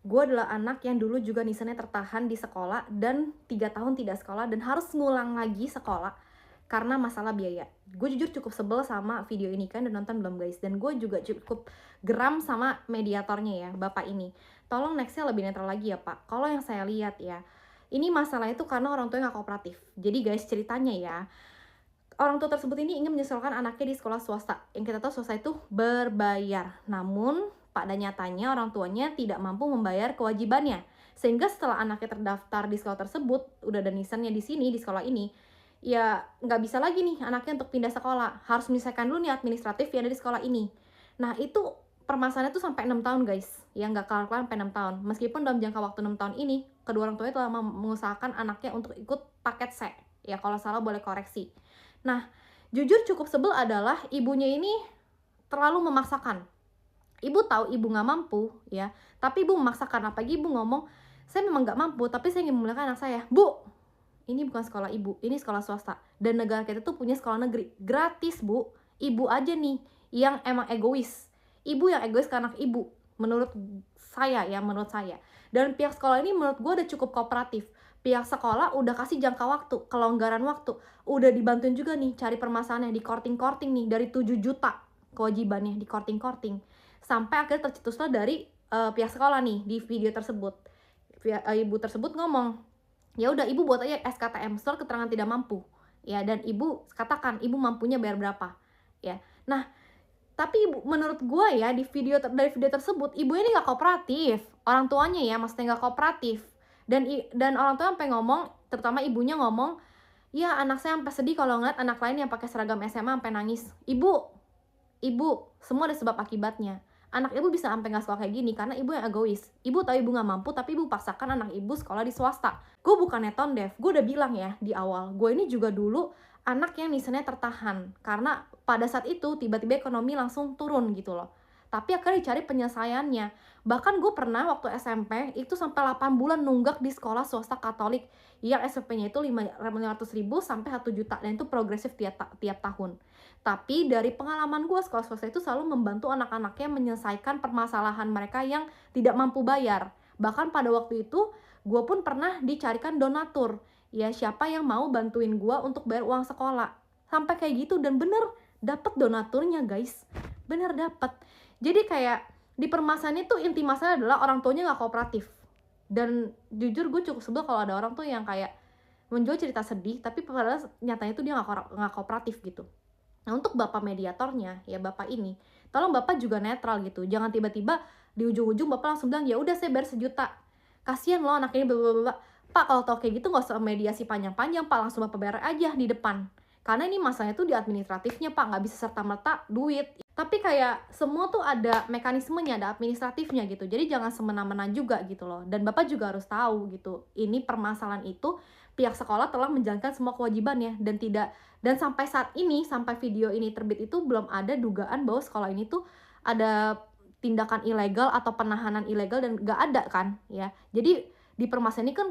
gue adalah anak yang dulu juga nisannya tertahan di sekolah dan 3 tahun tidak sekolah dan harus ngulang lagi sekolah karena masalah biaya. Gue jujur cukup sebel sama video ini, kan udah nonton belum guys? Dan gue juga cukup geram sama mediatornya ya, bapak ini. Tolong nextnya lebih netral lagi ya pak. Kalau yang saya lihat ya, ini masalahnya tuh karena orang tuanya nggak kooperatif. Jadi guys, ceritanya ya, orang tua tersebut ini ingin menyekolahkan anaknya di sekolah swasta. Yang kita tahu swasta itu berbayar. Namun, pada nyatanya orang tuanya tidak mampu membayar kewajibannya. Sehingga setelah anaknya terdaftar di sekolah tersebut, udah ada nisannya di sini, di sekolah ini, ya nggak bisa lagi nih anaknya untuk pindah sekolah. Harus menyelesaikan dulu nih administratif yang ada di sekolah ini. Nah, itu permasalahannya tuh sampai 6 tahun guys. Yang nggak kelar-kelar sampai 6 tahun. Meskipun dalam jangka waktu 6 tahun ini, kedua orang tuanya telah mengusahakan anaknya untuk ikut paket C. Ya, kalau salah boleh koreksi. Nah, jujur cukup sebel adalah ibunya ini terlalu memaksakan. Ibu tahu ibu nggak mampu, ya, tapi ibu memaksakan. Apalagi ibu ngomong, saya memang nggak mampu, tapi saya ingin memulihkan anak saya. Bu, ini bukan sekolah ibu, ini sekolah swasta. Dan negara kita tuh punya sekolah negeri, gratis bu. Ibu aja nih yang emang egois. Ibu yang egois ke anak ibu, menurut saya ya, menurut saya. Dan pihak sekolah ini menurut gue udah cukup kooperatif. Pihak sekolah udah kasih jangka waktu, kelonggaran waktu. Udah dibantuin juga nih cari permasalahannya, di korting-korting nih, dari 7 juta kewajibannya, di korting-korting. Sampai akhirnya tercetuslah dari pihak sekolah nih, di video tersebut. Ibu tersebut ngomong, ya udah ibu buat aja SKTM, surat keterangan tidak mampu, ya, dan ibu katakan ibu mampunya bayar berapa, ya. Nah, tapi ibu, menurut gue ya, di video dari video tersebut, ibu ini nggak kooperatif, orang tuanya ya, maksudnya nggak kooperatif. Dan orang tua sampai ngomong, terutama ibunya ngomong, ya anak saya sampai sedih kalau ngeliat anak lain yang pakai seragam SMA sampai nangis. Ibu, semua ada sebab akibatnya. Anak ibu bisa sampai nggak sekolah kayak gini karena ibu yang egois. Ibu tahu ibu nggak mampu, tapi ibu paksakan anak ibu sekolah di swasta. Gue bukannya tone deaf, gue udah bilang ya di awal, gue ini juga dulu anak yang nisannya tertahan karena pada saat itu tiba-tiba ekonomi langsung turun gitu loh. Tapi akhirnya dicari penyelesaiannya. Bahkan gue pernah waktu SMP itu sampai 8 bulan nunggak di sekolah swasta Katolik yang SPP-nya itu 500.000 sampai 1 juta, dan itu progresif tiap tahun. Tapi dari pengalaman gue, sekolah swasta itu selalu membantu anak-anaknya menyelesaikan permasalahan mereka yang tidak mampu bayar. Bahkan pada waktu itu gue pun pernah dicarikan donatur. Ya, siapa yang mau bantuin gue untuk bayar uang sekolah. Sampai kayak gitu, dan bener dapet donaturnya guys. Bener dapet. Jadi kayak di permasalahan itu inti masalah adalah orang tuanya nggak kooperatif. Dan jujur gue cukup sebel kalau ada orang tuh yang kayak menjual cerita sedih, tapi padahal nyatanya tuh dia nggak kooperatif gitu. Nah, untuk bapak mediatornya, ya bapak ini, tolong bapak juga netral gitu. Jangan tiba-tiba di ujung-ujung bapak langsung bilang, ya udah saya bayar 1 juta. Kasian loh anak ini, blablabla. Pak, kalau tau kayak gitu nggak usah mediasi panjang-panjang, Pak, langsung bapak bayar aja di depan. Karena ini masalahnya tuh di administratifnya, Pak, nggak bisa serta-merta duit. Tapi kayak semua tuh ada mekanismenya, ada administratifnya gitu. Jadi jangan semena-mena juga gitu loh. Dan bapak juga harus tahu gitu, ini permasalahan itu pihak sekolah telah menjalankan semua kewajibannya, dan sampai saat ini, sampai video ini terbit itu belum ada dugaan bahwa sekolah ini tuh ada tindakan ilegal atau penahanan ilegal, dan nggak ada kan ya. Jadi di permasalahan ini kan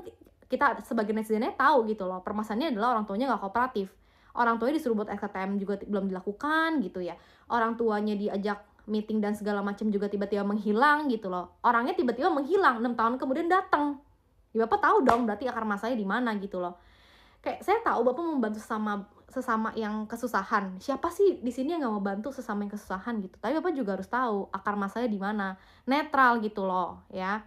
kita sebagai netizennya tahu gitu loh, permasalahannya adalah orang tuanya nggak kooperatif. Orang tuanya disuruh buat SKTM juga belum dilakukan gitu ya. Orang tuanya diajak meeting dan segala macam juga tiba-tiba menghilang gitu loh. Orangnya tiba-tiba menghilang, 6 tahun kemudian datang. Ya bapak tahu dong berarti akar masalahnya di mana gitu loh. Kayak saya tahu bapak membantu sesama yang kesusahan. Siapa sih di sini yang nggak mau bantu sesama yang kesusahan gitu. Tapi bapak juga harus tahu akar masalahnya di mana. Netral gitu loh ya.